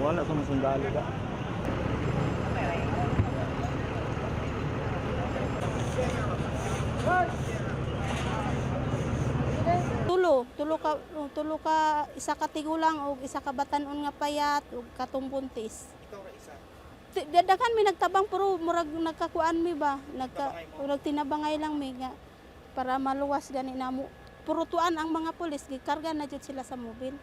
Wala sa masundalo ka. Tulo ka isa ka tigulang o isa ka batan-on nga payat o katong buntis. Ikaw ra isa. Dadakan mi nagtabang pero murag nagkakuan mi ba? Nagtinabangay lang mi nga para maluwas gani namo. Puro tuan ang mga pulis gikarga na jud sila sa mobil.